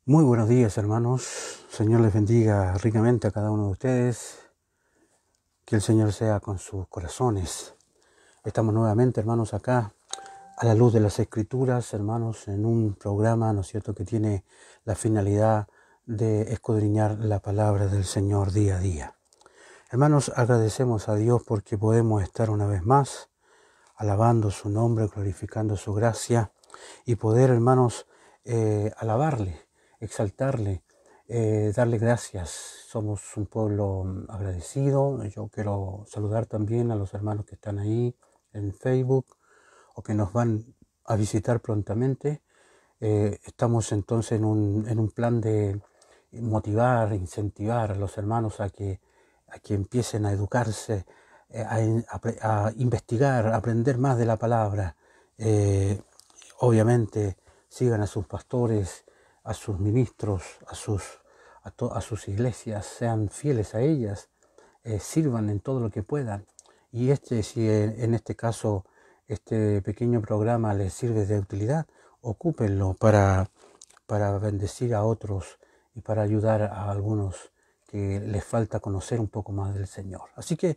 Muy buenos días, hermanos. Señor les bendiga ricamente a cada uno de ustedes. Que el Señor sea con sus corazones. Estamos nuevamente, hermanos, acá a la luz de las Escrituras, hermanos, en un programa, ¿no es cierto?, que tiene la finalidad de escudriñar la palabra del Señor día a día. Hermanos, agradecemos a Dios porque podemos estar una vez más alabando su nombre, glorificando su gracia y poder, hermanos, alabarle, exaltarle, darle gracias. Somos un pueblo agradecido. Yo quiero saludar también a los hermanos que están ahí en Facebook o que nos van a visitar prontamente. Estamos entonces en un plan de motivar, incentivar a los hermanos a que empiecen a educarse, a investigar, a aprender más de la palabra. Obviamente sigan a sus pastores, a sus ministros, a sus iglesias, sean fieles a ellas, sirvan en todo lo que puedan. Y si en este caso este pequeño programa les sirve de utilidad, ocúpenlo para bendecir a otros y para ayudar a algunos que les falta conocer un poco más del Señor. Así que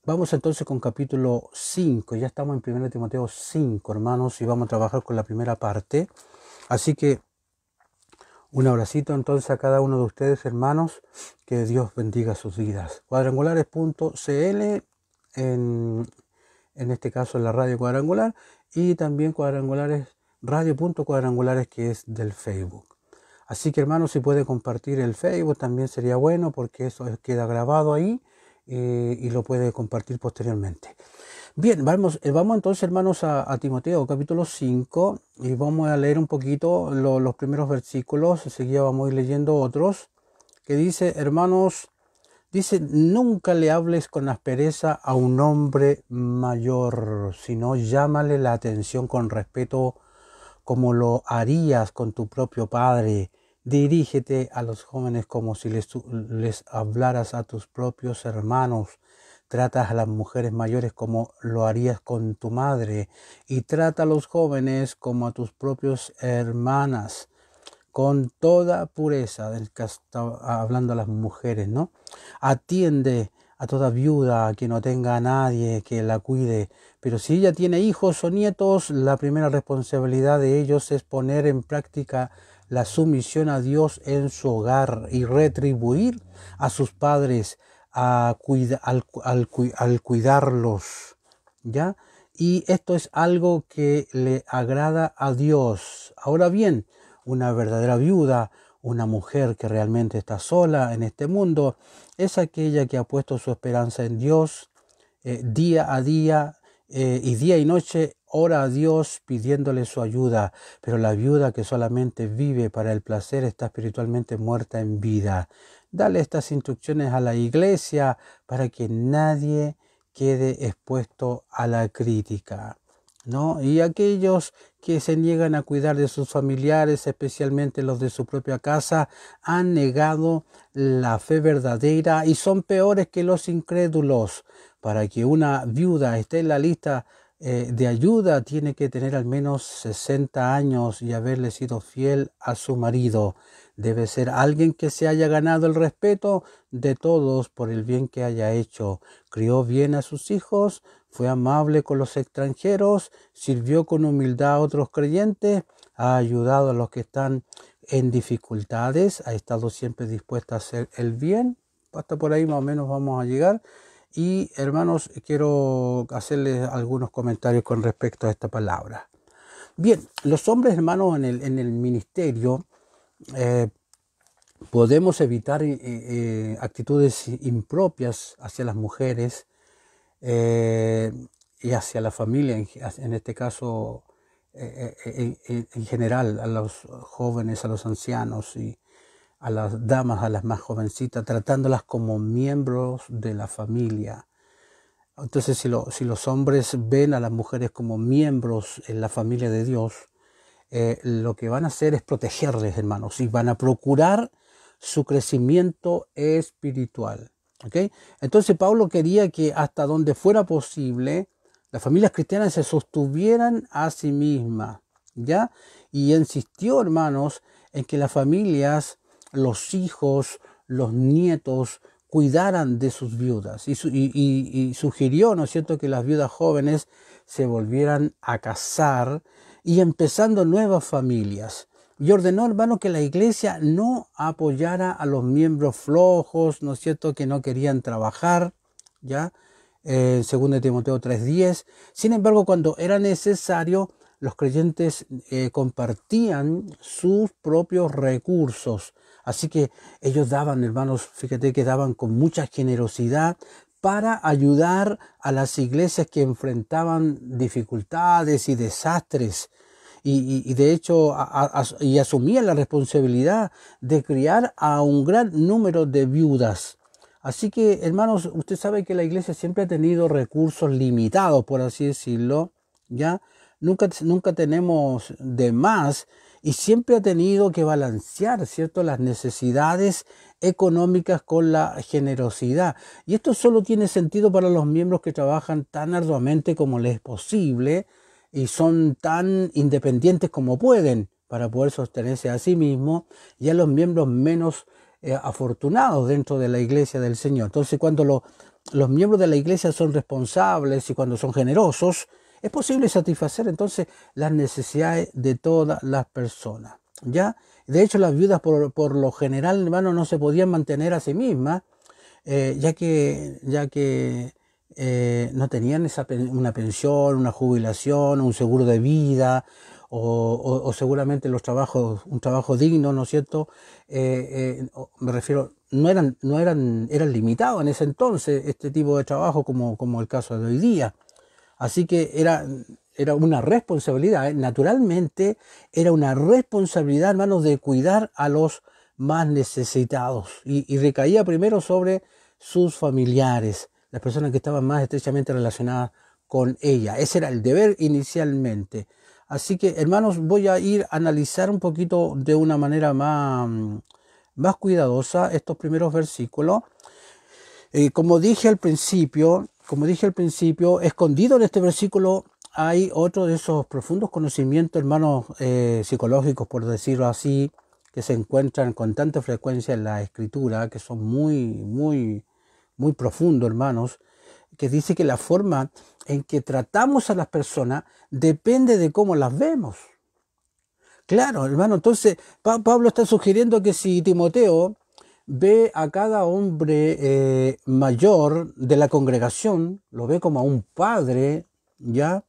vamos entonces con capítulo 5, ya estamos en 1 Timoteo 5, hermanos, y vamos a trabajar con la primera parte. Así que un abracito entonces a cada uno de ustedes, hermanos, que Dios bendiga sus vidas. Cuadrangulares.cl, en este caso en la radio Cuadrangular, y también radio.cuadrangulares, que es del Facebook. Así que, hermanos, si puede compartir el Facebook también sería bueno, porque eso queda grabado ahí y lo puede compartir posteriormente. Bien, vamos entonces, hermanos, a Timoteo capítulo 5 y vamos a leer un poquito los primeros versículos. Enseguida vamos a ir leyendo otros, que dice, hermanos, dice: nunca le hables con aspereza a un hombre mayor, sino llámale la atención con respeto, como lo harías con tu propio padre. Dirígete a los jóvenes como si les hablaras a tus propios hermanos. Tratas a las mujeres mayores como lo harías con tu madre, y trata a los jóvenes como a tus propias hermanas, con toda pureza. Del que está hablando a las mujeres, ¿no? Atiende a toda viuda que no tenga a nadie que la cuide, pero si ella tiene hijos o nietos, la primera responsabilidad de ellos es poner en práctica la sumisión a Dios en su hogar y retribuir a sus padres al cuidarlos, ¿ya? Y esto es algo que le agrada a Dios. Ahora bien, una verdadera viuda, una mujer que realmente está sola en este mundo, es aquella que ha puesto su esperanza en Dios día a día, y día y noche ora a Dios pidiéndole su ayuda. Pero la viuda que solamente vive para el placer está espiritualmente muerta en vida. Dale estas instrucciones a la iglesia para que nadie quede expuesto a la crítica, ¿no? Y aquellos que se niegan a cuidar de sus familiares, especialmente los de su propia casa, han negado la fe verdadera y son peores que los incrédulos. Para que una viuda esté en la lista de ayuda, tiene que tener al menos 60 años y haberle sido fiel a su marido. Debe ser alguien que se haya ganado el respeto de todos por el bien que haya hecho. Crió bien a sus hijos, fue amable con los extranjeros, sirvió con humildad a otros creyentes, ha ayudado a los que están en dificultades, ha estado siempre dispuesta a hacer el bien. Hasta por ahí más o menos vamos a llegar. Y, hermanos, quiero hacerles algunos comentarios con respecto a esta palabra. Bien, los hombres, hermanos, en el ministerio podemos evitar actitudes impropias hacia las mujeres y hacia la familia, en este caso en general, a los jóvenes, a los ancianos y a las damas, a las más jovencitas, tratándolas como miembros de la familia. Entonces, si los hombres ven a las mujeres como miembros en la familia de Dios, lo que van a hacer es protegerles, hermanos, y van a procurar su crecimiento espiritual. ¿Okay? Entonces, Pablo quería que hasta donde fuera posible, las familias cristianas se sostuvieran a sí mismas. ¿ya? Y insistió, hermanos, en que las familias, los hijos, los nietos, cuidaran de sus viudas y sugirió, ¿no es cierto?, que las viudas jóvenes se volvieran a casar y empezando nuevas familias. Y ordenó, hermano, que la iglesia no apoyara a los miembros flojos, ¿no es cierto?, que no querían trabajar, ¿ya? Según de Timoteo 3:10. Sin embargo, cuando era necesario, los creyentes compartían sus propios recursos. Así que ellos daban, hermanos, fíjate que daban con mucha generosidad para ayudar a las iglesias que enfrentaban dificultades y desastres. Y de hecho y asumían la responsabilidad de criar a un gran número de viudas. Así que, hermanos, usted sabe que la iglesia siempre ha tenido recursos limitados, por así decirlo, ¿ya? Nunca tenemos de más y siempre ha tenido que balancear, ¿cierto?, las necesidades económicas con la generosidad. Y esto solo tiene sentido para los miembros que trabajan tan arduamente como les es posible y son tan independientes como pueden para poder sostenerse a sí mismos, y a los miembros menos afortunados dentro de la iglesia del Señor. Entonces, cuando los miembros de la iglesia son responsables y cuando son generosos, es posible satisfacer entonces las necesidades de todas las personas, ¿ya? De hecho, las viudas por lo general, hermano, no se podían mantener a sí mismas, ya que no tenían una pensión, una jubilación, un seguro de vida, o seguramente un trabajo digno, ¿no es cierto? Me refiero, eran limitados en ese entonces este tipo de trabajo como el caso de hoy día. Así que era una responsabilidad, naturalmente era una responsabilidad, hermanos, de cuidar a los más necesitados y recaía primero sobre sus familiares, las personas que estaban más estrechamente relacionadas con ella. Ese era el deber inicialmente. Así que, hermanos, voy a ir a analizar un poquito de una manera más cuidadosa estos primeros versículos. Como dije al principio, escondido en este versículo hay otro de esos profundos conocimientos, hermanos, psicológicos, por decirlo así, que se encuentran con tanta frecuencia en la Escritura, que son muy profundos, hermanos, que dice que la forma en que tratamos a las personas depende de cómo las vemos. Claro, hermano, entonces Pablo está sugiriendo que si Timoteo ve a cada hombre mayor de la congregación, lo ve como a un padre, ¿ya?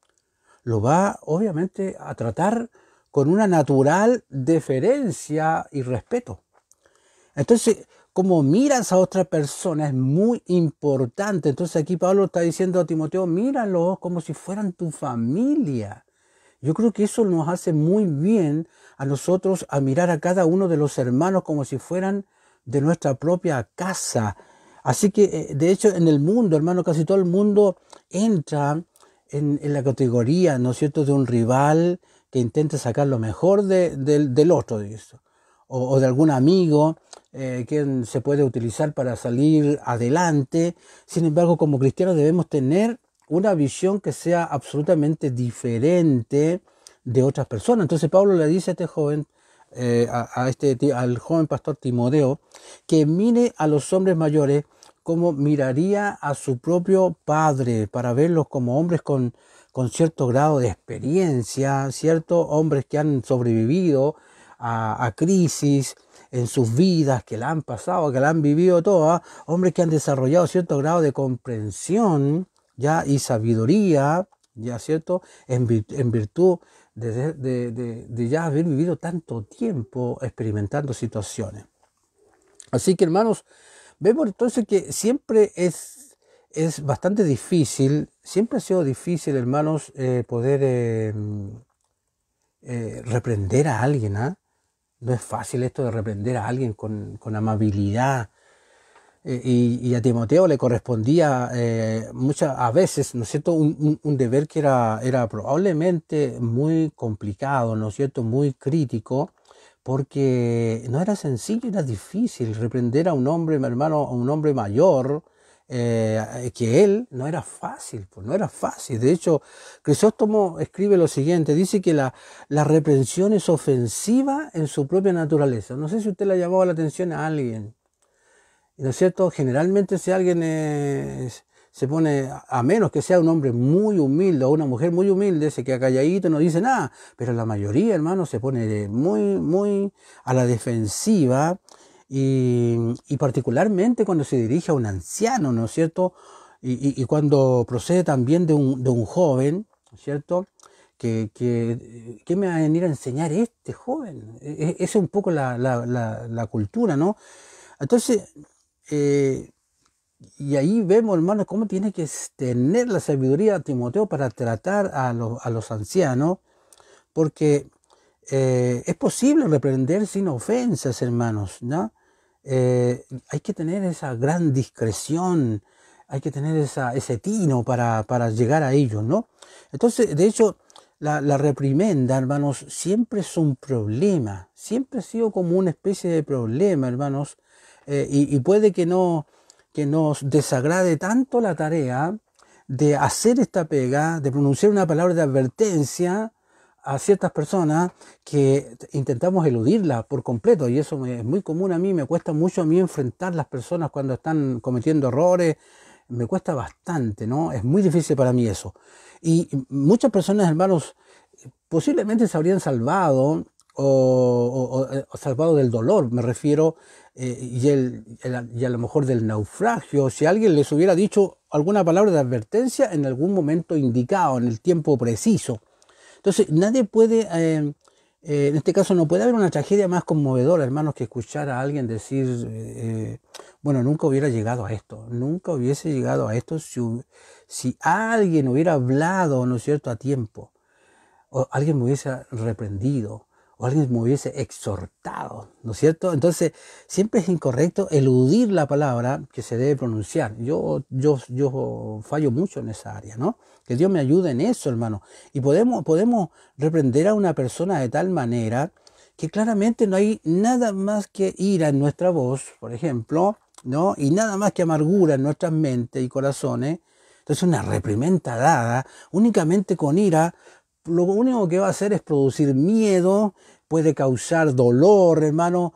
Lo va obviamente a tratar con una natural deferencia y respeto. Entonces, como miras a otra persona es muy importante. Entonces aquí Pablo está diciendo a Timoteo, míralo como si fueran tu familia. Yo creo que eso nos hace muy bien a nosotros a mirar a cada uno de los hermanos como si fueran de nuestra propia casa. Así que, de hecho, en el mundo, hermano, casi todo el mundo entra en la categoría, ¿no es cierto?, de un rival que intenta sacar lo mejor del otro, de eso. O de algún amigo que se puede utilizar para salir adelante. Sin embargo, como cristianos debemos tener una visión que sea absolutamente diferente de otras personas. Entonces Pablo le dice a este joven, al joven pastor Timoteo, que mire a los hombres mayores como miraría a su propio padre, para verlos como hombres con cierto grado de experiencia, ciertos hombres que han sobrevivido a crisis en sus vidas, que la han pasado, que la han vivido todas, hombres que han desarrollado cierto grado de comprensión, ya, y sabiduría, ya, cierto, en virtud de ya haber vivido tanto tiempo experimentando situaciones. Así que, hermanos, vemos entonces que siempre es bastante difícil, siempre ha sido difícil, hermanos, poder reprender a alguien, ¿ah? No es fácil esto de reprender a alguien con amabilidad. Y a Timoteo le correspondía a veces, ¿no es cierto?, un deber que era probablemente muy complicado, ¿no es cierto?, muy crítico, porque no era sencillo, era difícil reprender a un hombre, mi hermano, a un hombre mayor, que él no era fácil, pues no era fácil. De hecho, Crisóstomo escribe lo siguiente, dice que la reprensión es ofensiva en su propia naturaleza. No sé si usted le ha llamado la atención a alguien, ¿no es cierto? Generalmente si alguien se pone, a menos que sea un hombre muy humilde o una mujer muy humilde, se queda calladito, no dice nada, pero la mayoría, hermano, se pone muy a la defensiva y particularmente cuando se dirige a un anciano, ¿no es cierto? Y cuando procede también de un joven, ¿no es cierto? ¿Qué me va a venir a enseñar este joven? Esa es un poco la cultura, ¿no? Entonces, y ahí vemos, hermanos, cómo tiene que tener la sabiduría Timoteo para tratar a los ancianos, porque es posible reprender sin ofensas, hermanos, ¿no? Hay que tener esa gran discreción, hay que tener ese tino para llegar a ellos, ¿no? Entonces, de hecho, la reprimenda, hermanos, siempre es un problema, siempre ha sido como una especie de problema, hermanos, y puede que nos desagrade tanto la tarea de hacer esta pega, de pronunciar una palabra de advertencia a ciertas personas que intentamos eludirla por completo, y eso es muy común a mí, me cuesta mucho a mí enfrentar las personas cuando están cometiendo errores, me cuesta bastante, ¿no? Es muy difícil para mí eso. Y muchas personas, hermanos, posiblemente se habrían salvado o salvado del dolor, me refiero, y a lo mejor del naufragio, si alguien les hubiera dicho alguna palabra de advertencia en algún momento indicado, en el tiempo preciso. Entonces, nadie puede, en este caso no puede haber una tragedia más conmovedora, hermanos, que escuchar a alguien decir, bueno, nunca hubiera llegado a esto, nunca hubiese llegado a esto si alguien hubiera hablado, ¿no es cierto?, a tiempo, o alguien me hubiese reprendido, o alguien me hubiese exhortado, ¿no es cierto? Entonces, siempre es incorrecto eludir la palabra que se debe pronunciar. Yo fallo mucho en esa área, ¿no? Que Dios me ayude en eso, hermano. Y podemos reprender a una persona de tal manera que claramente no hay nada más que ira en nuestra voz, por ejemplo, ¿no? Y nada más que amargura en nuestras mentes y corazones. Entonces, una reprimenda dada únicamente con ira, lo único que va a hacer es producir miedo, puede causar dolor, hermano,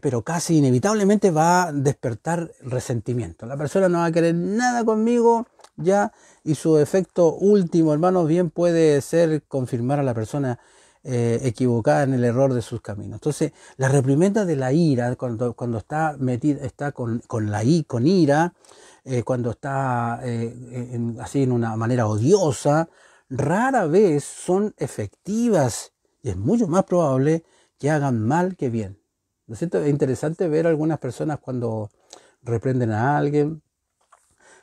pero casi inevitablemente va a despertar resentimiento. La persona no va a querer nada conmigo ya, y su efecto último, hermano, bien puede ser confirmar a la persona equivocada en el error de sus caminos. Entonces, la reprimenda de la ira, cuando está metida, está con ira, cuando está así en una manera odiosa, rara vez son efectivas y es mucho más probable que hagan mal que bien. ¿No es cierto? Es interesante ver a algunas personas cuando reprenden a alguien,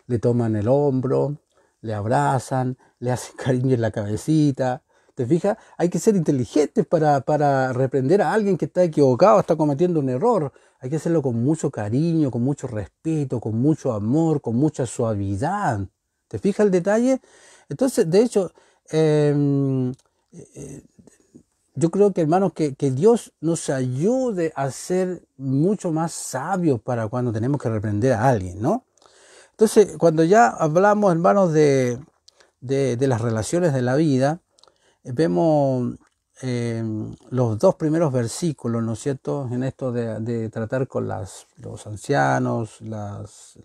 le toman el hombro, le abrazan, le hacen cariño en la cabecita. ¿Te fijas? Hay que ser inteligentes para reprender a alguien que está equivocado, está cometiendo un error. Hay que hacerlo con mucho cariño, con mucho respeto, con mucho amor, con mucha suavidad. ¿Te fijas el detalle? Entonces, de hecho, yo creo que, hermanos, que Dios nos ayude a ser mucho más sabios para cuando tenemos que reprender a alguien, ¿no? Entonces, cuando ya hablamos, hermanos, de las relaciones de la vida, vemos los dos primeros versículos, ¿no es cierto?, en esto de tratar con los ancianos, los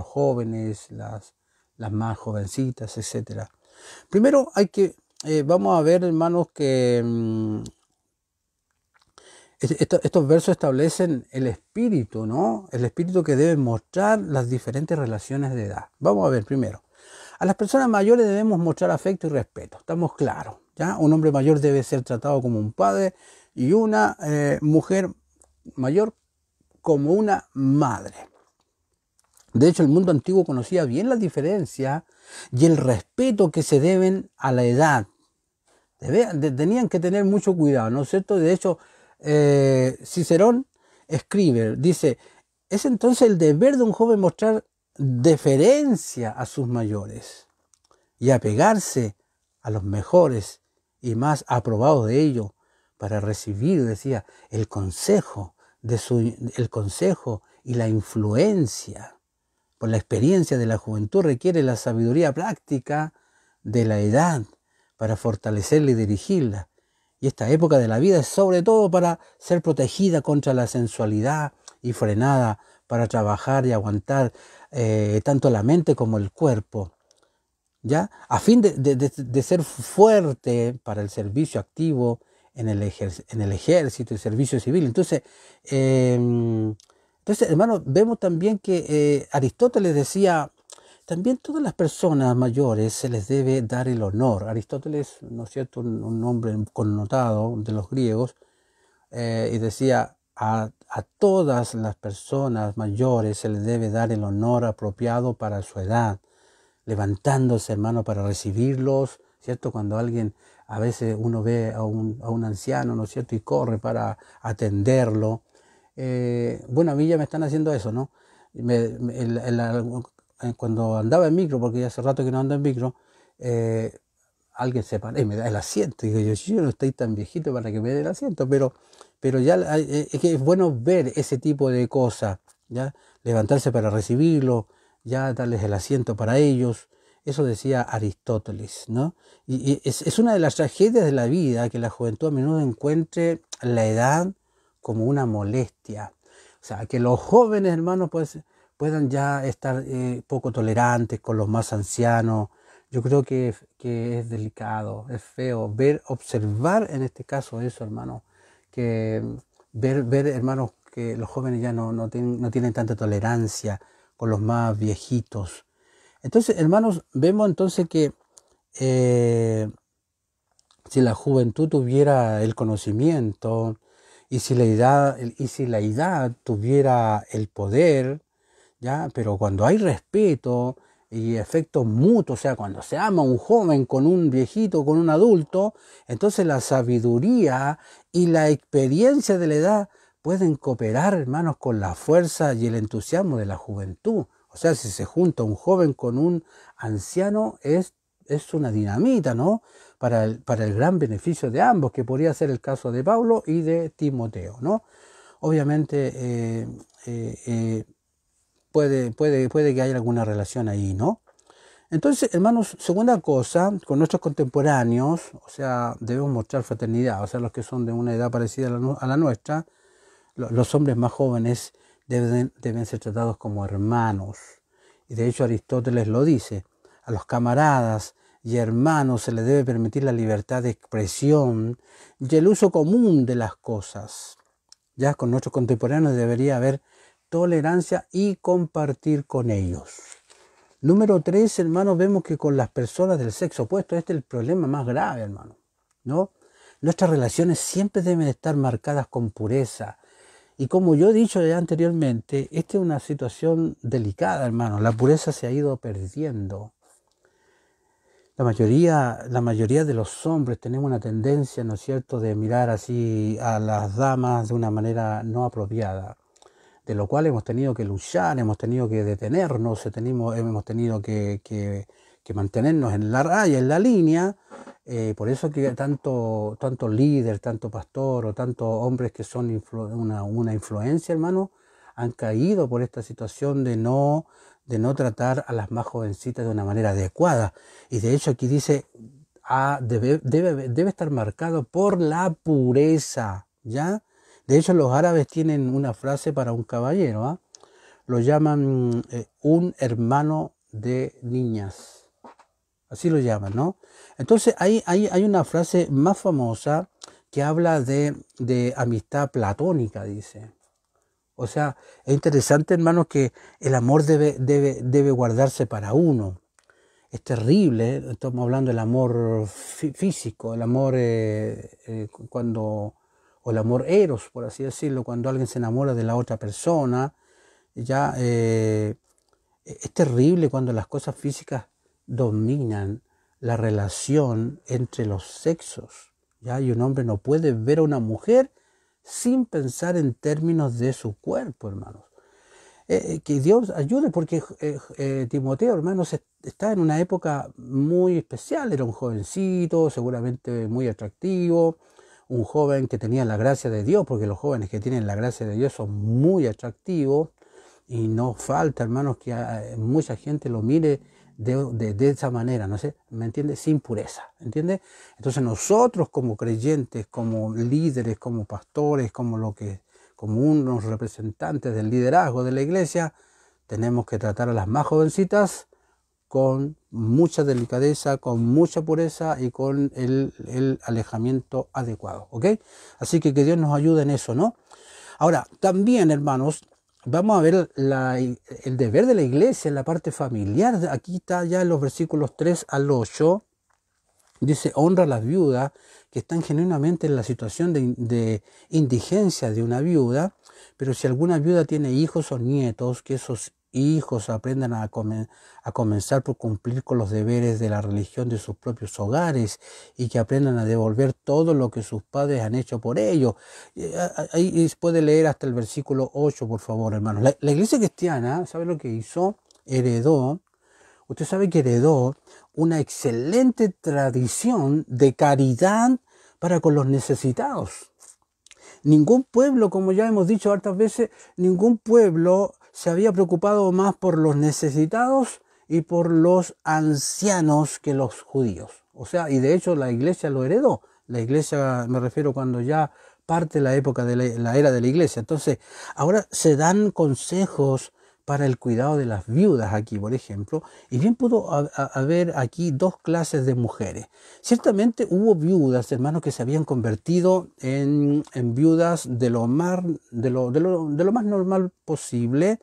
jóvenes, las más jovencitas, etcétera. Primero vamos a ver, hermanos, que estos versos establecen el espíritu, ¿no? El espíritu que debe mostrar las diferentes relaciones de edad. Vamos a ver primero. A las personas mayores debemos mostrar afecto y respeto, estamos claros, ¿ya? Un hombre mayor debe ser tratado como un padre y una mujer mayor como una madre. De hecho, el mundo antiguo conocía bien la diferencia y el respeto que se deben a la edad. Tenían que tener mucho cuidado, ¿no es cierto? De hecho, Cicerón escribe, dice, es entonces el deber de un joven mostrar deferencia a sus mayores y apegarse a los mejores y más aprobados de ellos para recibir, decía, el consejo y la influencia. por la experiencia de la juventud, requiere la sabiduría práctica de la edad para fortalecerla y dirigirla. Y esta época de la vida es sobre todo para ser protegida contra la sensualidad y frenada para trabajar y aguantar tanto la mente como el cuerpo, ¿ya? A fin de ser fuerte para el servicio activo en el ejército y servicio civil. Entonces, hermanos, vemos también que Aristóteles decía, también todas las personas mayores se les debe dar el honor. Aristóteles, ¿no es cierto?, un nombre connotado de los griegos, y decía, a todas las personas mayores se les debe dar el honor apropiado para su edad, levantándose, hermano, para recibirlos, ¿cierto? Cuando alguien, a veces uno ve a un anciano, ¿no es cierto?, y corre para atenderlo. Bueno, a mí ya me están haciendo eso, ¿no? Cuando andaba en micro, porque ya hace rato que no ando en micro, alguien se para y me da el asiento. Y digo, yo no estoy tan viejito para que me dé el asiento, pero ya es que es bueno ver ese tipo de cosas, ¿ya? Levantarse para recibirlo, ya darles el asiento para ellos. Eso decía Aristóteles, ¿no? Y es una de las tragedias de la vida que la juventud a menudo encuentre la edad como una molestia. O sea, que los jóvenes, hermanos, pues, puedan ya estar poco tolerantes con los más ancianos. Yo creo que es delicado, es feo observar en este caso eso, hermano, que ver, hermanos, que los jóvenes ya no tienen tanta tolerancia con los más viejitos. Entonces, hermanos, vemos entonces que si la juventud tuviera el conocimiento y si la edad tuviera el poder, ¿ya? Pero cuando hay respeto y efectos mutuos, o sea, cuando se ama un joven con un viejito, con un adulto, entonces la sabiduría y la experiencia de la edad pueden cooperar, hermanos, con la fuerza y el entusiasmo de la juventud. O sea, si se junta un joven con un anciano, es una dinamita, ¿no? Para el gran beneficio de ambos, que podría ser el caso de Pablo y de Timoteo, ¿no? Obviamente puede que haya alguna relación ahí, ¿no? Entonces, hermanos, segunda cosa, con nuestros contemporáneos, o sea, debemos mostrar fraternidad, o sea, los que son de una edad parecida a la nuestra, los hombres más jóvenes deben ser tratados como hermanos. Y de hecho Aristóteles lo dice, a los camaradas y hermanos se les debe permitir la libertad de expresión y el uso común de las cosas. Ya con nuestros contemporáneos debería haber tolerancia y compartir con ellos. Número 3, hermanos, vemos que con las personas del sexo opuesto, este es el problema más grave, hermano, ¿no? Nuestras relaciones siempre deben estar marcadas con pureza. Y como yo he dicho ya anteriormente, esta es una situación delicada, hermano. La pureza se ha ido perdiendo. La mayoría de los hombres tenemos una tendencia, ¿no es cierto?, de mirar así a las damas de una manera no apropiada, de lo cual hemos tenido que luchar, hemos tenido que detenernos, hemos tenido que mantenernos en la raya, en la línea. Por eso que tanto líder, tanto pastor o tantos hombres que son una influencia, hermano, han caído por esta situación de no tratar a las más jovencitas de una manera adecuada. Y de hecho aquí dice, debe estar marcado por la pureza, ¿ya? De hecho los árabes tienen una frase para un caballero, ¿eh? Lo llaman un hermano de niñas. Así lo llaman, ¿no? Entonces hay una frase más famosa que habla de amistad platónica, dice. O sea, es interesante, hermanos, que el amor debe guardarse para uno. Es terrible, estamos hablando del amor físico, el amor o el amor eros, por así decirlo, cuando alguien se enamora de la otra persona. Ya es terrible cuando las cosas físicas dominan la relación entre los sexos, ¿ya? Y un hombre no puede ver a una mujer sin pensar en términos de su cuerpo, hermanos. Que Dios ayude, porque Timoteo, hermanos, está en una época muy especial. Era un jovencito, seguramente muy atractivo, un joven que tenía la gracia de Dios, porque los jóvenes que tienen la gracia de Dios son muy atractivos. Y no falta, hermanos, que mucha gente lo mire de esa manera, no sé, ¿me entiende? Sin pureza, ¿entiende? Entonces nosotros como creyentes, como líderes, como pastores, como unos representantes del liderazgo de la iglesia, tenemos que tratar a las más jovencitas con mucha delicadeza, con mucha pureza y con el alejamiento adecuado, ¿ok? Así que Dios nos ayude en eso, ¿no? Ahora, también, hermanos, vamos a ver el deber de la iglesia en la parte familiar. Aquí está ya en los versículos 3 al 8. Dice, honra a las viudas que están genuinamente en la situación de indigencia de una viuda, pero si alguna viuda tiene hijos o nietos, que esos hijos aprendan a comenzar por cumplir con los deberes de la religión de sus propios hogares y que aprendan a devolver todo lo que sus padres han hecho por ellos. Ahí puede leer hasta el versículo 8, por favor, hermanos. La iglesia cristiana, ¿sabe lo que hizo? Usted sabe que heredó una excelente tradición de caridad para con los necesitados. Ningún pueblo, como ya hemos dicho hartas veces, ningún pueblo se había preocupado más por los necesitados y por los ancianos que los judíos. O sea, y de hecho la iglesia lo heredó. La iglesia, me refiero cuando ya parte la época de la era de la iglesia. Entonces, ahora se dan consejos para el cuidado de las viudas aquí, por ejemplo, y bien pudo haber aquí dos clases de mujeres. Ciertamente hubo viudas, hermanos, que se habían convertido en viudas de lo más normal posible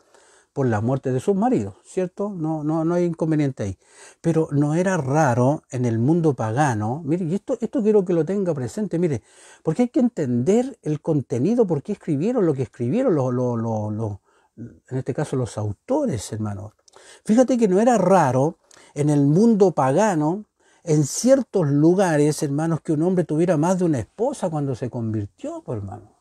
por la muerte de sus maridos, ¿cierto? No hay inconveniente ahí. Pero no era raro en el mundo pagano, mire, y esto quiero que lo tenga presente, mire, porque hay que entender el contenido, por qué escribieron lo que escribieron en este caso los autores, hermanos. Fíjate que no era raro en el mundo pagano, en ciertos lugares, hermanos, que un hombre tuviera más de una esposa cuando se convirtió, pues, hermano.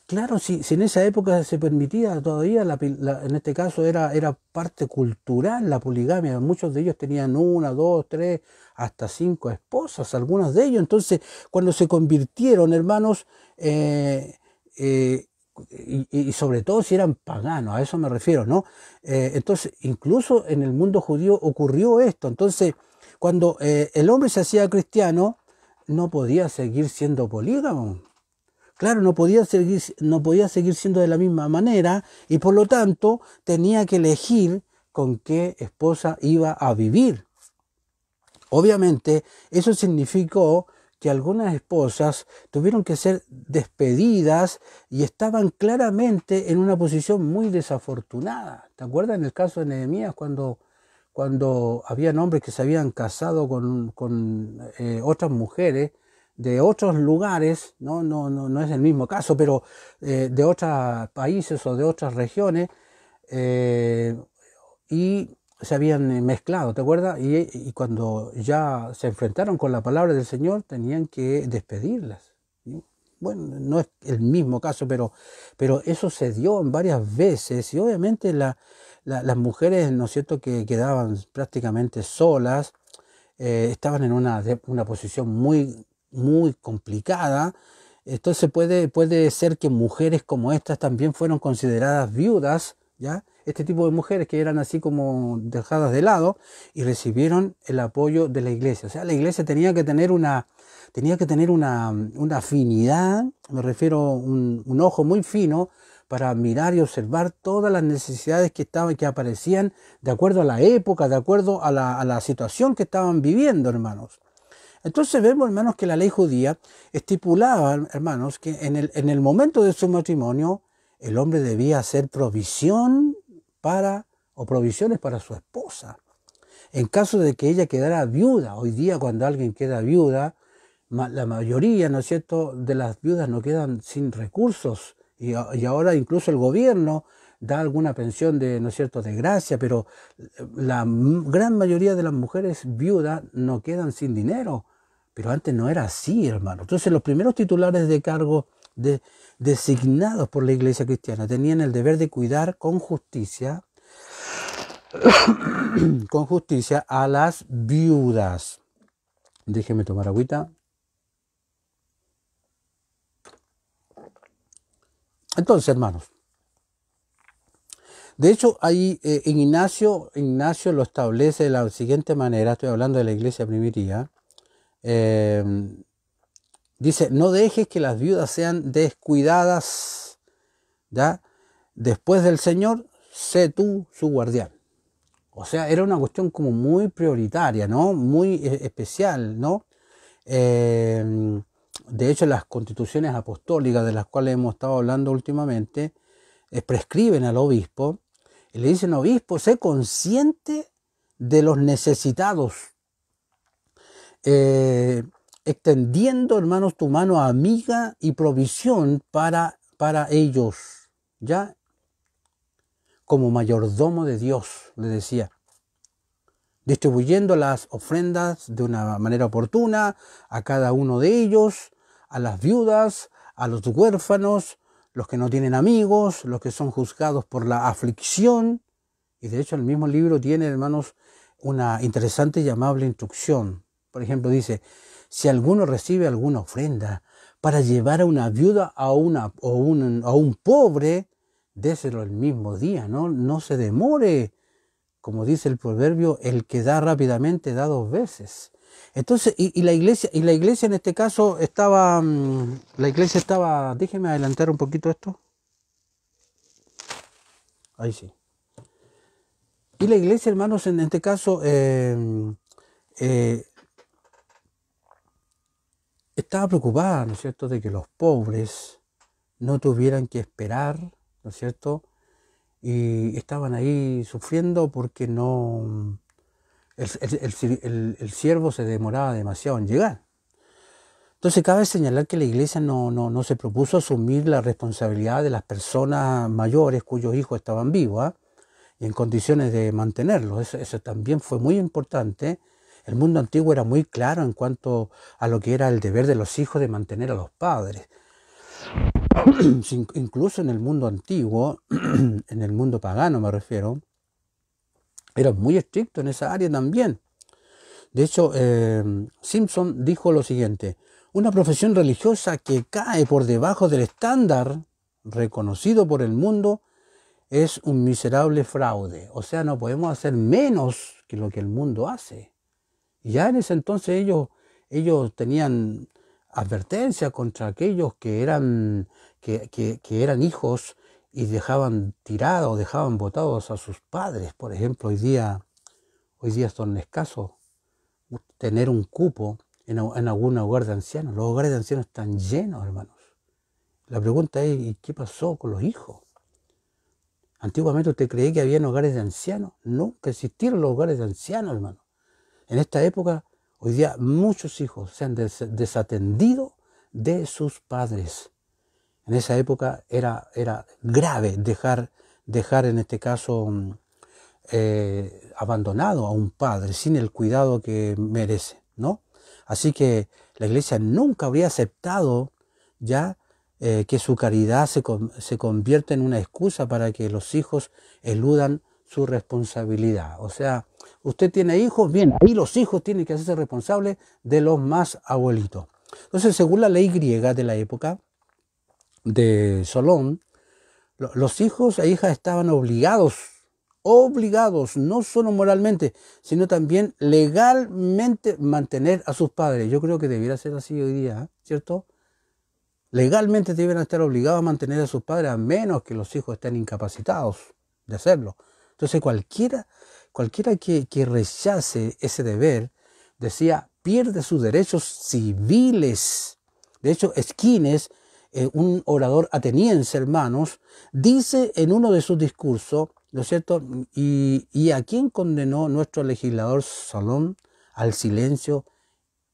Claro, si en esa época se permitía todavía, en este caso era parte cultural la poligamia. Muchos de ellos tenían una, dos, tres, hasta 5 esposas, algunos de ellos. Entonces, cuando se convirtieron, hermanos, y sobre todo si eran paganos, a eso me refiero, ¿no? Entonces, incluso en el mundo judío ocurrió esto. Entonces, cuando el hombre se hacía cristiano, no podía seguir siendo polígamo. Claro, no podía seguir siendo de la misma manera y por lo tanto tenía que elegir con qué esposa iba a vivir. Obviamente, eso significó que algunas esposas tuvieron que ser despedidas y estaban claramente en una posición muy desafortunada. ¿Te acuerdas en el caso de Nehemías cuando habían hombres que se habían casado con otras mujeres de otros lugares, no es el mismo caso, pero de otros países o de otras regiones, eh, y se habían mezclado, ¿te acuerdas? Y cuando ya se enfrentaron con la palabra del Señor, tenían que despedirlas. Bueno, no es el mismo caso, pero eso se dio en varias veces y obviamente las mujeres, ¿no es cierto?, que quedaban prácticamente solas, estaban en una posición muy, muy complicada. Entonces puede ser que mujeres como estas también fueron consideradas viudas, ¿ya? Este tipo de mujeres que eran así como dejadas de lado y recibieron el apoyo de la iglesia. O sea, la iglesia tenía que tener una afinidad, me refiero un ojo muy fino para mirar y observar todas las necesidades que aparecían de acuerdo a la época, de acuerdo a la situación que estaban viviendo, hermanos. Entonces vemos, hermanos, que la ley judía estipulaba, hermanos, que en el momento de su matrimonio el hombre debía hacer provisiones para su esposa. En caso de que ella quedara viuda, hoy día cuando alguien queda viuda, la mayoría, ¿no es cierto?, de las viudas no quedan sin recursos y ahora incluso el gobierno da alguna pensión ¿no es cierto?, de gracia, pero la gran mayoría de las mujeres viudas no quedan sin dinero. Pero antes no era así, hermano. Entonces los primeros titulares de cargo designados por la iglesia cristiana tenían el deber de cuidar con justicia a las viudas. Déjeme tomar agüita. Entonces, hermanos, De hecho, ahí en Ignacio lo establece de la siguiente manera, estoy hablando de la iglesia primitiva, eh, dice, no dejes que las viudas sean descuidadas, ¿ya? Después del Señor, sé tú su guardián. O sea, era una cuestión como muy prioritaria, ¿no? Muy especial, ¿no? De hecho, las constituciones apostólicas de las cuales hemos estado hablando últimamente, prescriben al obispo y le dicen, obispo, sé consciente de los necesitados, extendiendo, hermanos, tu mano amiga y provisión para ellos, ¿ya? Como mayordomo de Dios, le decía, distribuyendo las ofrendas de una manera oportuna a cada uno de ellos, a las viudas, a los huérfanos, los que no tienen amigos, los que son juzgados por la aflicción. Y de hecho el mismo libro tiene, hermanos, una interesante y amable instrucción. Por ejemplo, dice, si alguno recibe alguna ofrenda para llevar a una viuda a un pobre, déselo el mismo día, no se demore. Como dice el proverbio, el que da rápidamente da dos veces. Entonces, y la iglesia en este caso estaba, déjeme adelantar un poquito esto. Ahí sí. Y la iglesia, hermanos, en este caso, estaba preocupada, ¿no es cierto?, de que los pobres no tuvieran que esperar, ¿no es cierto?, y estaban ahí sufriendo porque no, el siervo se demoraba demasiado en llegar. Entonces cabe señalar que la iglesia no se propuso asumir la responsabilidad de las personas mayores cuyos hijos estaban vivos, y en condiciones de mantenerlos. Eso también fue muy importante. El mundo antiguo era muy claro en cuanto a lo que era el deber de los hijos de mantener a los padres. Incluso en el mundo antiguo, en el mundo pagano me refiero, era muy estricto en esa área también. De hecho, Simpson dijo lo siguiente: una profesión religiosa que cae por debajo del estándar reconocido por el mundo es un miserable fraude. O sea, no podemos hacer menos que lo que el mundo hace. Y ya en ese entonces ellos tenían advertencia contra aquellos que eran hijos y dejaban tirados, dejaban botados a sus padres. Por ejemplo, hoy día son escasos tener un cupo en algún hogar de ancianos. Los hogares de ancianos están llenos, hermanos. La pregunta es, ¿y qué pasó con los hijos? Antiguamente usted creía que había hogares de ancianos. Nunca existieron los hogares de ancianos, hermano. En esta época, hoy día, muchos hijos se han desatendido de sus padres. En esa época era grave dejar en este caso abandonado a un padre sin el cuidado que merece, ¿no? Así que la iglesia nunca habría aceptado ya que su caridad se convierta en una excusa para que los hijos eludan su responsabilidad. O sea, usted tiene hijos, bien, ahí los hijos tienen que hacerse responsables de los más abuelitos. Entonces, según la ley griega de la época de Solón, los hijos e hijas estaban obligados, no solo moralmente, sino también legalmente mantener a sus padres. Yo creo que debiera ser así hoy día, ¿cierto? Legalmente deben estar obligados a mantener a sus padres, a menos que los hijos estén incapacitados de hacerlo. Entonces cualquiera que rechace ese deber, decía, pierde sus derechos civiles. De hecho, Esquines, un orador ateniense, hermanos, dice en uno de sus discursos, ¿no es cierto?, ¿y a quién condenó nuestro legislador Solón al silencio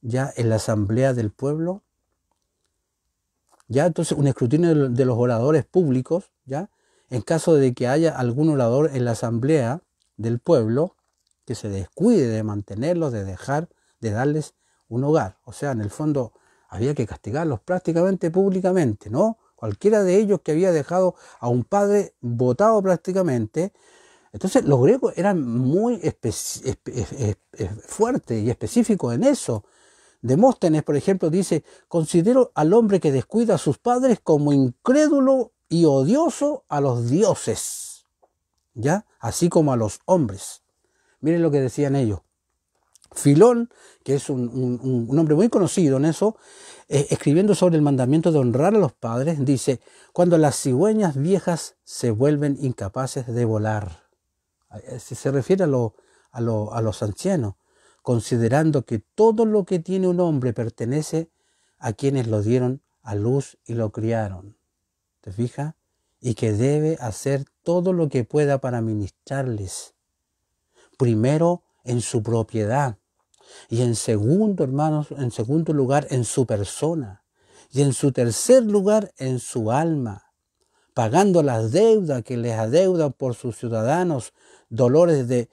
ya en la asamblea del pueblo? Ya, entonces, un escrutinio de los oradores públicos, ya, en caso de que haya algún orador en la asamblea del pueblo que se descuide de mantenerlos, de darles un hogar. O sea, en el fondo había que castigarlos prácticamente públicamente, ¿no? Cualquiera de ellos que había dejado a un padre botado prácticamente. Entonces, los griegos eran muy fuertes y específicos en eso. Demóstenes, por ejemplo, dice, considero al hombre que descuida a sus padres como incrédulo y odioso a los dioses. ¿ya? Así como a los hombres. Miren lo que decían ellos. Filón, que es un hombre muy conocido en eso, escribiendo sobre el mandamiento de honrar a los padres, dice: cuando las cigüeñas viejas se vuelven incapaces de volar. Se refiere a los ancianos, considerando que todo lo que tiene un hombre pertenece a quienes lo dieron a luz y lo criaron. ¿Te fijas? Y que debe hacer todo lo que pueda para ministrarles. Primero en su propiedad, y en segundo, hermanos, en segundo lugar en su persona, y en su tercer lugar en su alma, pagando las deudas que les adeudan por sus ciudadanos, dolores de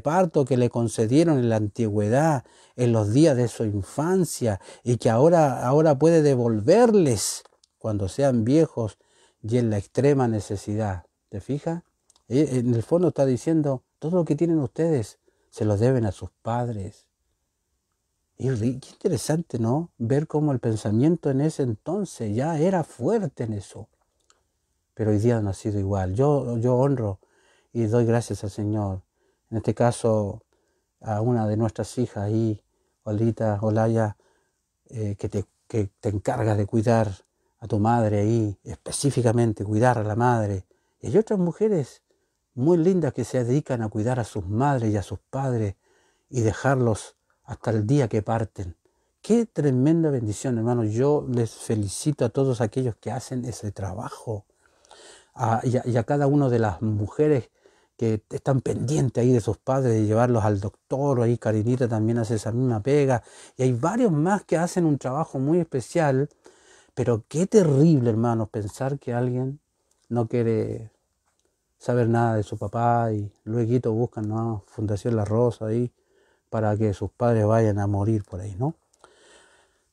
parto que le concedieron en la antigüedad, en los días de su infancia, y que ahora puede devolverles cuando sean viejos y en la extrema necesidad. ¿Te fijas? En el fondo está diciendo, todo lo que tienen ustedes se lo deben a sus padres. Y qué interesante, ¿no? Ver cómo el pensamiento en ese entonces ya era fuerte en eso. Pero hoy día no ha sido igual. Yo honro y doy gracias al Señor. En este caso, a una de nuestras hijas ahí, Olaya, que te encargas de cuidar a tu madre ahí, específicamente cuidar a la madre. Y hay otras mujeres muy lindas que se dedican a cuidar a sus madres y a sus padres y dejarlos hasta el día que parten. Qué tremenda bendición, hermanos. Yo les felicito a todos aquellos que hacen ese trabajo. Y a cada una de las mujeres que están pendientes ahí de sus padres, de llevarlos al doctor. Ahí Karinita también hace esa misma pega. Y hay varios más que hacen un trabajo muy especial. Pero qué terrible, hermanos, pensar que alguien no quiere saber nada de su papá y luego buscan, ¿no?, Fundación La Rosa ahí para que sus padres vayan a morir por ahí, ¿no?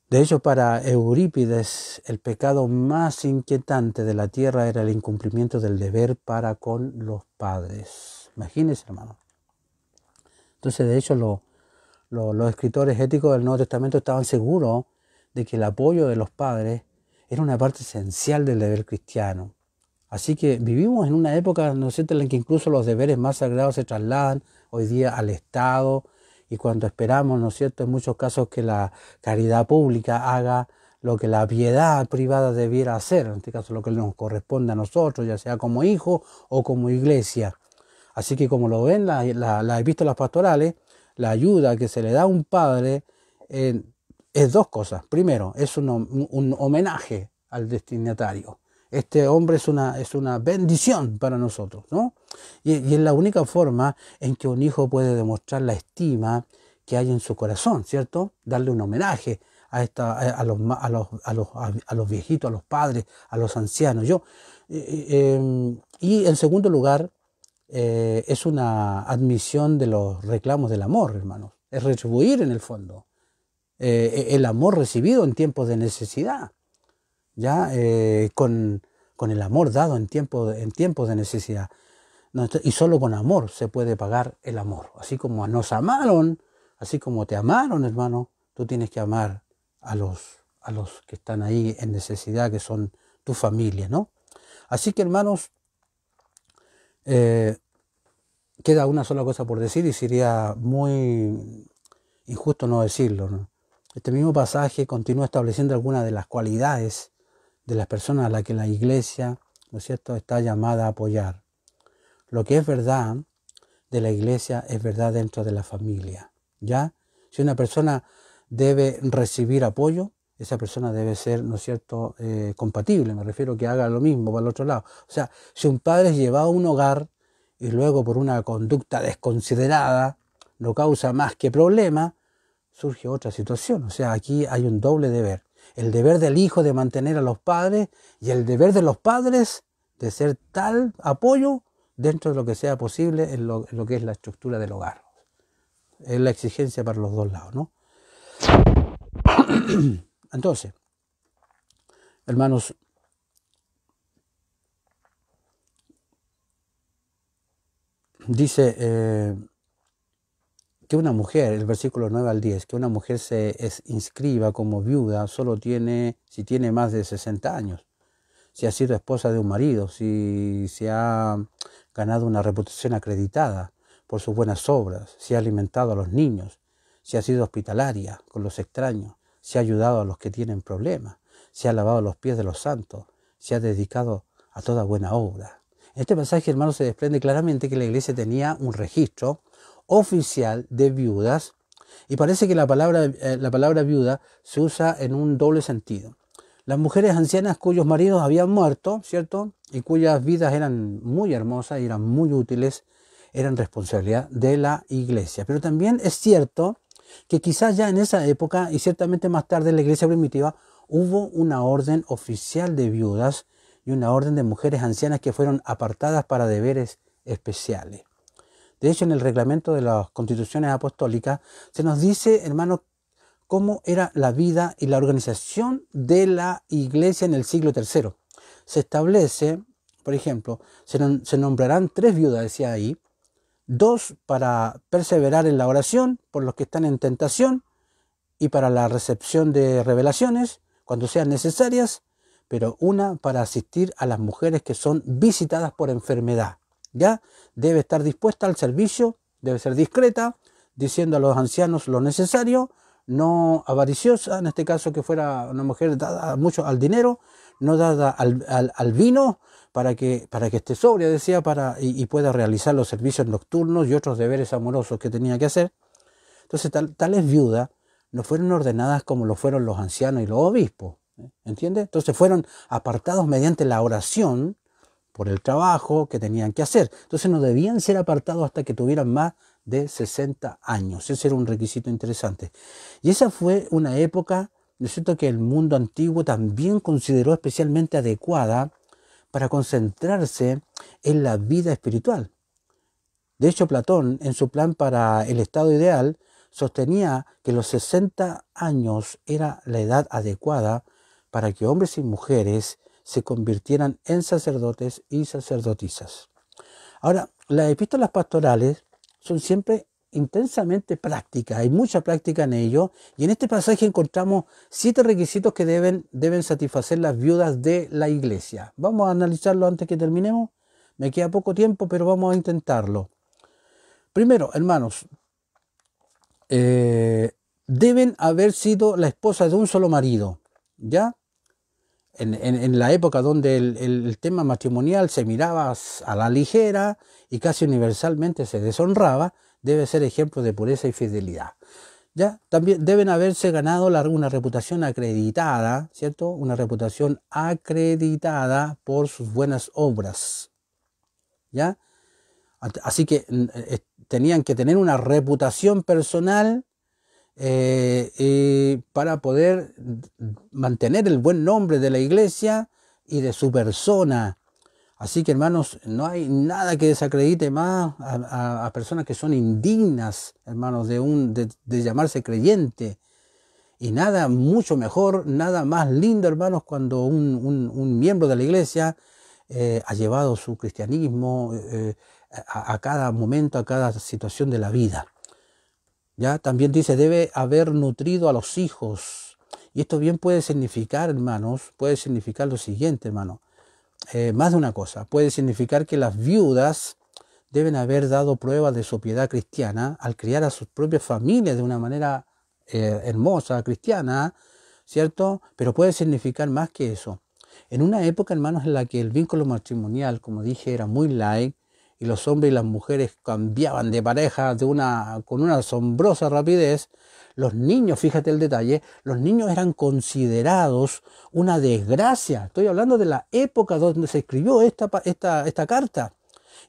De hecho, para Eurípides, el pecado más inquietante de la tierra era el incumplimiento del deber para con los padres. Imagínense, hermano. Entonces, de hecho, los escritores éticos del Nuevo Testamento estaban seguros de que el apoyo de los padres era una parte esencial del deber cristiano. Así que vivimos en una época, ¿no es cierto?, en la que incluso los deberes más sagrados se trasladan hoy día al Estado, y cuando esperamos, ¿no es cierto?, en muchos casos que la caridad pública haga lo que la piedad privada debiera hacer, en este caso lo que nos corresponde a nosotros, ya sea como hijos o como iglesia. Así que como lo ven las epístolas pastorales, la ayuda que se le da a un padre es dos cosas. Primero, es un homenaje al destinatario. Este hombre es una bendición para nosotros, ¿no? Y es la única forma en que un hijo puede demostrar la estima que hay en su corazón, ¿cierto? Darle un homenaje a los viejitos, a los padres, a los ancianos. Y en segundo lugar, es una admisión de los reclamos del amor, hermanos. Es retribuir en el fondo el amor recibido en tiempos de necesidad. Ya con el amor dado en tiempos de necesidad. Y solo con amor se puede pagar el amor. Así como nos amaron, así como te amaron, hermano, tú tienes que amar a los que están ahí en necesidad, que son tu familia, ¿no? Así que, hermanos, queda una sola cosa por decir y sería muy injusto no decirlo, ¿no? Este mismo pasaje continúa estableciendo algunas de las cualidades de las personas a las que la iglesia, ¿no es cierto?, está llamada a apoyar. Lo que es verdad de la iglesia es verdad dentro de la familia, ¿ya? Si una persona debe recibir apoyo, esa persona debe ser, ¿no es cierto?, compatible. Me refiero a que haga lo mismo para el otro lado. O sea, si un padre es llevado a un hogar y luego por una conducta desconsiderada no causa más que problema, surge otra situación. O sea, aquí hay un doble deber. El deber del hijo de mantener a los padres y el deber de los padres de ser tal apoyo dentro de lo que sea posible en lo que es la estructura del hogar. Es la exigencia para los dos lados, ¿no? Entonces, hermanos, dice que una mujer, el versículo 9 al 10, que una mujer se inscriba como viuda solo si tiene más de 60 años. si ha sido esposa de un marido, si se ha ganado una reputación acreditada por sus buenas obras, si ha alimentado a los niños, si ha sido hospitalaria con los extraños, si ha ayudado a los que tienen problemas, si ha lavado los pies de los santos, si ha dedicado a toda buena obra. En este pasaje, hermanos, se desprende claramente que la iglesia tenía un registro oficial de viudas, y parece que la palabra viuda se usa en un doble sentido. Las mujeres ancianas cuyos maridos habían muerto, ¿cierto? Y cuyas vidas eran muy hermosas y eran muy útiles, eran responsabilidad de la iglesia. Pero también es cierto que quizás ya en esa época, y ciertamente más tarde en la iglesia primitiva, hubo una orden oficial de viudas y una orden de mujeres ancianas que fueron apartadas para deberes especiales. De hecho, en el reglamento de las constituciones apostólicas se nos dice, hermanos, cómo era la vida y la organización de la iglesia en el siglo III. Se establece, por ejemplo, se nombrarán 3 viudas, decía ahí, 2 para perseverar en la oración por los que están en tentación y para la recepción de revelaciones cuando sean necesarias, pero una para asistir a las mujeres que son visitadas por enfermedad. ¿Ya? Debe estar dispuesta al servicio, debe ser discreta, diciendo a los ancianos lo necesario, no avariciosa, en este caso que fuera una mujer dada mucho al dinero, no dada al vino, para que esté sobria, decía, y pueda realizar los servicios nocturnos y otros deberes amorosos que tenía que hacer. Entonces, tales viudas no fueron ordenadas como lo fueron los ancianos y los obispos, ¿entiende? Entonces fueron apartados mediante la oración por el trabajo que tenían que hacer. Entonces no debían ser apartados hasta que tuvieran más de 60 años. Ese era un requisito interesante. Y esa fue una época, ¿no es cierto?, que el mundo antiguo también consideró especialmente adecuada para concentrarse en la vida espiritual. De hecho, Platón, en su plan para el estado ideal, sostenía que los 60 años era la edad adecuada para que hombres y mujeres se convirtieran en sacerdotes y sacerdotisas. Ahora, las epístolas pastorales son siempre intensamente prácticas, hay mucha práctica en ello, y en este pasaje encontramos 7 requisitos que deben satisfacer las viudas de la iglesia. Vamos a analizarlo antes que terminemos. Me queda poco tiempo, pero vamos a intentarlo. Primero, hermanos, deben haber sido la esposa de un solo marido, ¿ya? En la época donde el tema matrimonial se miraba a la ligera y casi universalmente se deshonraba, debe ser ejemplo de pureza y fidelidad. ¿Ya? También deben haberse ganado una reputación acreditada, ¿cierto? Una reputación acreditada por sus buenas obras, ¿ya? Así que tenían que tener una reputación personal para poder mantener el buen nombre de la iglesia y de su persona. Así que, hermanos, no hay nada que desacredite más a personas que son indignas, hermanos, de llamarse creyente. Y nada mucho mejor, nada más lindo, hermanos, cuando un miembro de la iglesia ha llevado su cristianismo a cada momento, a cada situación de la vida. ¿Ya? También dice, debe haber nutrido a los hijos. Y esto bien puede significar, hermanos, puede significar lo siguiente, hermano. Más de una cosa. Puede significar que las viudas deben haber dado prueba de su piedad cristiana al criar a sus propias familias de una manera hermosa, cristiana, ¿cierto? Pero puede significar más que eso. En una época, hermanos, en la que el vínculo matrimonial, como dije, era muy light, y los hombres y las mujeres cambiaban de pareja con una asombrosa rapidez, los niños, fíjate el detalle, los niños eran considerados una desgracia. Estoy hablando de la época donde se escribió esta carta.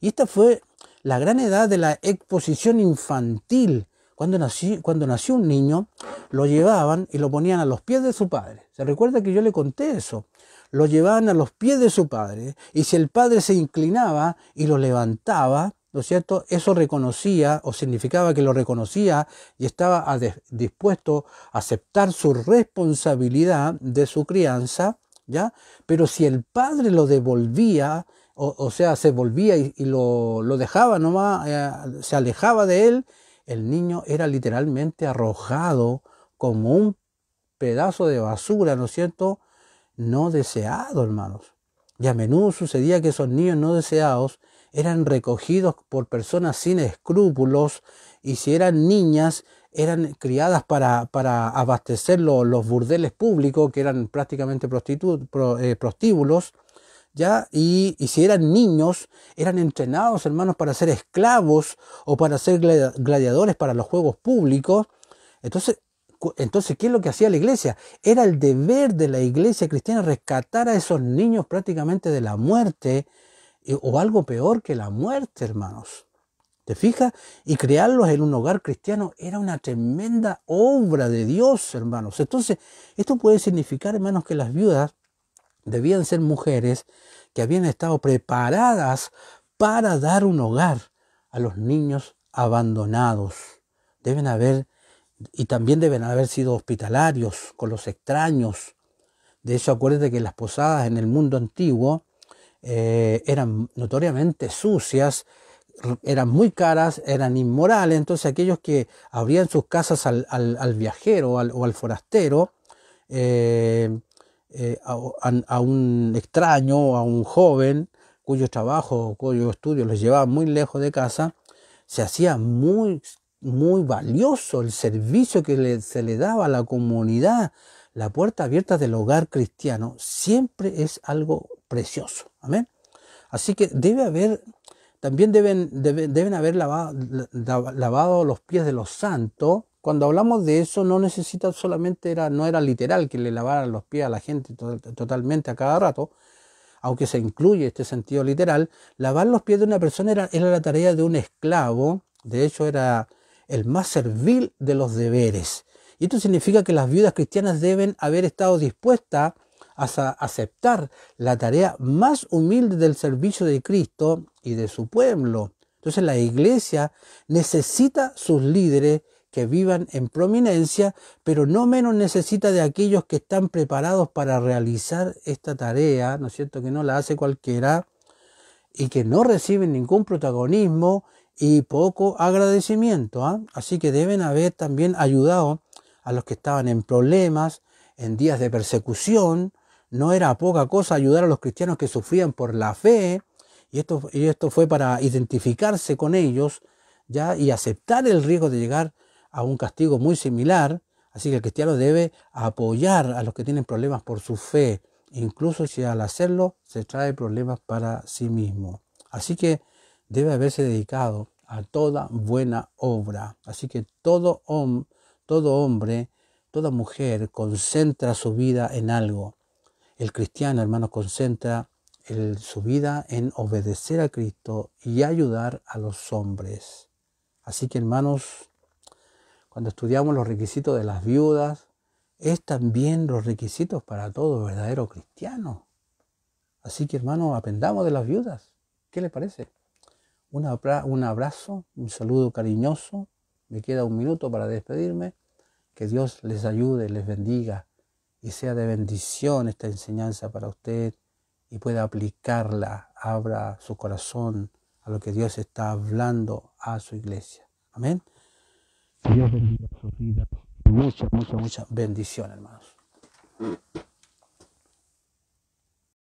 Y esta fue la gran edad de la exposición infantil. Cuando nació un niño, lo llevaban y lo ponían a los pies de su padre. ¿Se recuerda que yo le conté eso? Lo llevaban a los pies de su padre, y si el padre se inclinaba y lo levantaba, ¿no es cierto?, eso reconocía o significaba que lo reconocía y estaba dispuesto a aceptar su responsabilidad de su crianza, ¿ya? Pero si el padre lo devolvía, o sea, se volvía y lo dejaba nomás, se alejaba de él, el niño era literalmente arrojado como un pedazo de basura, ¿no es cierto?, no deseado, hermanos. Y a menudo sucedía que esos niños no deseados eran recogidos por personas sin escrúpulos, y si eran niñas, eran criadas para abastecer los burdeles públicos, que eran prácticamente prostíbulos, ¿ya? Y si eran niños, eran entrenados, hermanos, para ser esclavos o para ser gladiadores para los juegos públicos. Entonces, ¿qué es lo que hacía la iglesia? Era el deber de la iglesia cristiana rescatar a esos niños prácticamente de la muerte, o algo peor que la muerte, hermanos. ¿Te fijas? Y crearlos en un hogar cristiano era una tremenda obra de Dios, hermanos. Entonces, esto puede significar, hermanos, que las viudas debían ser mujeres que habían estado preparadas para dar un hogar a los niños abandonados. Y también deben haber sido hospitalarios con los extraños. De hecho, acuérdate que las posadas en el mundo antiguo eran notoriamente sucias, eran muy caras, eran inmorales. Entonces aquellos que abrían sus casas al viajero o al forastero, a un extraño o a un joven cuyo trabajo o cuyo estudio los llevaba muy lejos de casa, se hacía muy, muy valioso el servicio que se le daba a la comunidad. La puerta abierta del hogar cristiano siempre es algo precioso. Amén. Así que también deben haber lavado los pies de los santos. Cuando hablamos de eso, no necesita solamente, no era literal que le lavaran los pies a la gente totalmente a cada rato, aunque se incluye este sentido literal. Lavar los pies de una persona era la tarea de un esclavo. De hecho, era el más servil de los deberes. Y esto significa que las viudas cristianas deben haber estado dispuestas a aceptar la tarea más humilde del servicio de Cristo y de su pueblo. Entonces la iglesia necesita sus líderes que vivan en prominencia, pero no menos necesita de aquellos que están preparados para realizar esta tarea, ¿no es cierto?, que no la hace cualquiera y que no reciben ningún protagonismo y poco agradecimiento. Así que deben haber también ayudado a los que estaban en problemas, en días de persecución. No era poca cosa ayudar a los cristianos que sufrían por la fe, y esto fue para identificarse con ellos, ¿ya?, y aceptar el riesgo de llegar a un castigo muy similar. Así que el cristiano debe apoyar a los que tienen problemas por su fe, incluso si al hacerlo se trae problemas para sí mismo. Así que debe haberse dedicado a toda buena obra. Así que todo hombre, toda mujer concentra su vida en algo. El cristiano, hermano, concentra su vida en obedecer a Cristo y ayudar a los hombres. Así que, hermanos, cuando estudiamos los requisitos de las viudas, es también los requisitos para todo verdadero cristiano. Así que, hermanos, aprendamos de las viudas. ¿Qué le parece? Un abrazo, un saludo cariñoso. Me queda un minuto para despedirme. Que Dios les ayude, les bendiga y sea de bendición esta enseñanza para usted y pueda aplicarla, abra su corazón a lo que Dios está hablando a su iglesia. Amén. Dios bendiga sus vidas. Mucha bendición, hermanos.